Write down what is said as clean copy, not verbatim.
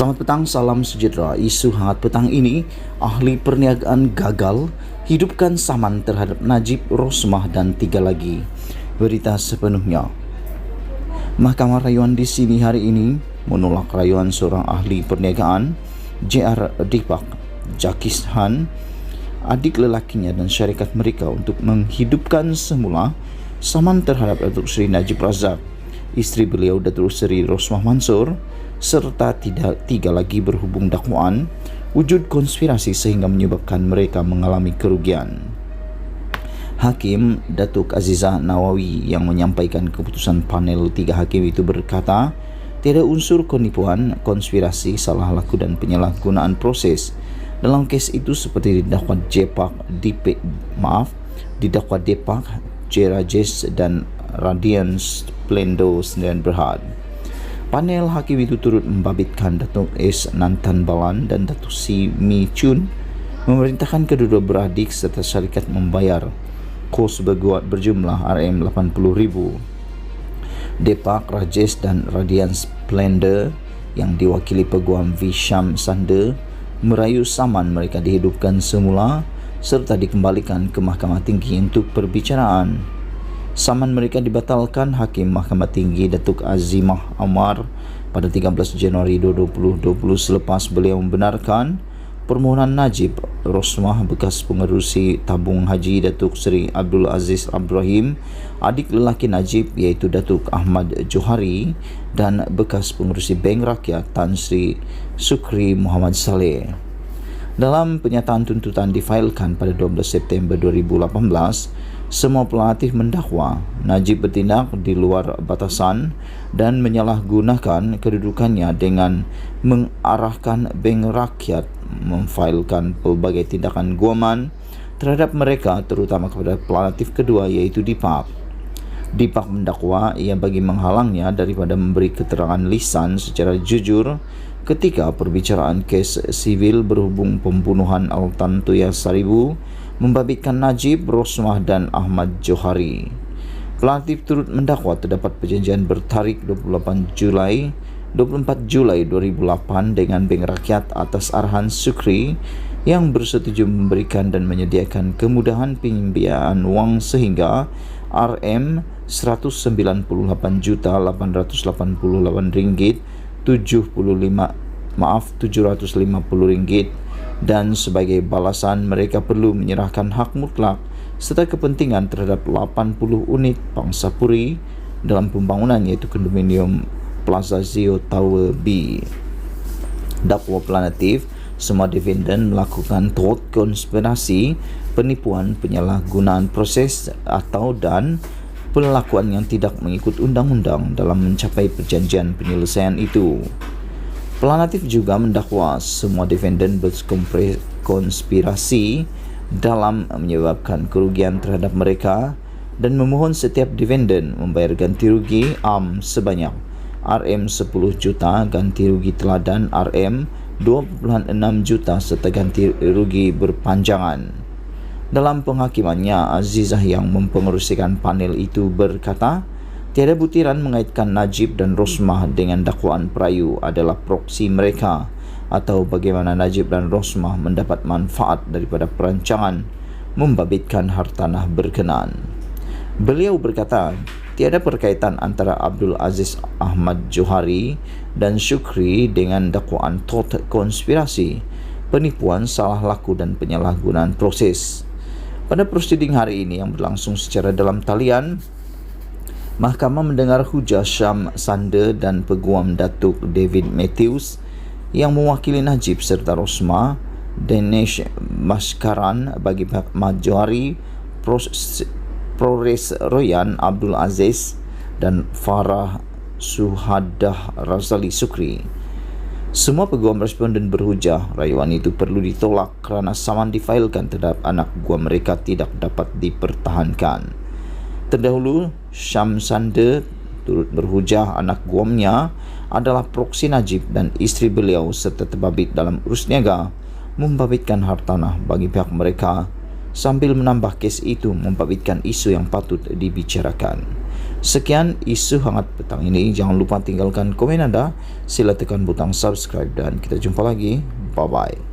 Selamat petang, salam sejahtera. Isu hangat petang ini, ahli perniagaan gagal hidupkan saman terhadap Najib, Rosmah dan 3 lagi. Berita sepenuhnya. Mahkamah Rayuan di sini hari ini menolak rayuan seorang ahli perniagaan, JR Deepak Jakishan, adik lelakinya dan syarikat mereka untuk menghidupkan semula saman terhadap Datuk Seri Najib Razak, isteri beliau Datuk Seri Rosmah Mansor, serta 3 lagi berhubung dakwaan wujud konspirasi sehingga menyebabkan mereka mengalami kerugian. Hakim Datuk Azizah Nawawi yang menyampaikan keputusan panel 3 hakim itu berkata, tiada unsur penipuan, konspirasi, salah laku dan penyalahgunaan proses dalam kes itu seperti didakwa Deepak, Jerajes dan Radian Splendo Sdn Berhad. Panel hakim itu turut membabitkan Datuk S. Nantan Balan dan Datuk C. Mi Chun memerintahkan kedua beradik serta syarikat membayar kos berjumlah RM80,000. Deepak, Rajesh dan Radian Splendor yang diwakili Peguam V. Syam Sanda merayu saman mereka dihidupkan semula serta dikembalikan ke Mahkamah Tinggi untuk perbicaraan. Saman mereka dibatalkan Hakim Mahkamah Tinggi Datuk Azimah Amar pada 13 Januari 2020 selepas beliau membenarkan permohonan Najib, Rosmah bekas pengerusi tabung haji Datuk Seri Abdul Aziz Abdurrahim, adik lelaki Najib iaitu Datuk Ahmad Johari dan bekas pengerusi Bank Rakyat Tan Sri Sukri Muhammad Saleh. Dalam penyataan tuntutan difailkan pada 12 September 2018, semua pelatih mendakwa Najib bertindak di luar batasan dan menyalahgunakan kedudukannya dengan mengarahkan Bank Rakyat memfailkan pelbagai tindakan guaman terhadap mereka, terutama kepada pelatih kedua iaitu Deepak. Deepak mendakwa ia bagi menghalangnya daripada memberi keterangan lisan secara jujur ketika perbicaraan kes sivil berhubung pembunuhan Altan Tuya Saribu membabitkan Najib, Rosmah dan Ahmad Johari. Pelatih turut mendakwa terdapat perjanjian bertarikh 24 Julai 2008 dengan Bank Rakyat atas arahan Sukri yang bersetuju memberikan dan menyediakan kemudahan pembiayaan wang sehingga RM198,888 ringgit 750 ringgit dan sebagai balasan mereka perlu menyerahkan hak mutlak serta kepentingan terhadap 80 unit pangsapuri dalam pembangunan iaitu kondominium Plaza Zio Tower B. Dakwa pelantiff, semua defendant melakukan tort konspirasi, penipuan, penyalahgunaan proses atau dan pelakuan yang tidak mengikut undang-undang dalam mencapai perjanjian penyelesaian itu. Pelantiff juga mendakwa semua defendant berkonspirasi dalam menyebabkan kerugian terhadap mereka dan memohon setiap defendant membayar ganti rugi sebanyak RM10 juta, ganti rugi teladan RM2.6 juta serta ganti rugi berpanjangan. Dalam penghakimannya, Azizah yang mempengerusikan panel itu berkata, tiada butiran mengaitkan Najib dan Rosmah dengan dakwaan perayu adalah proksi mereka atau bagaimana Najib dan Rosmah mendapat manfaat daripada perancangan membabitkan hartanah berkenaan. Beliau berkata, tiada perkaitan antara Abdul Aziz Ahmad Johari dan Sukri dengan dakwaan tort konspirasi, penipuan, salah laku dan penyalahgunaan proses. Pada prosiding hari ini yang berlangsung secara dalam talian, Mahkamah mendengar hujah Syam Sanda dan Peguam Datuk David Matthews yang mewakili Najib serta Rosmah, Dinesh Maskaran bagi pihak Ahmad Johari, Prores Royan Abdul Aziz dan Farah Suhadah Razali Sukri. Semua peguam responden berhujah rayuan itu perlu ditolak kerana saman difailkan terhadap anak guam mereka tidak dapat dipertahankan. Terdahulu, Syam Sanda turut berhujah anak guamnya adalah proksi Najib dan isteri beliau serta terbabit dalam urus niaga membabitkan hartanah bagi pihak mereka sambil menambah kes itu membabitkan isu yang patut dibicarakan. Sekian isu hangat petang ini. Jangan lupa tinggalkan komen Anda, sila tekan butang subscribe dan kita jumpa lagi. Bye-bye.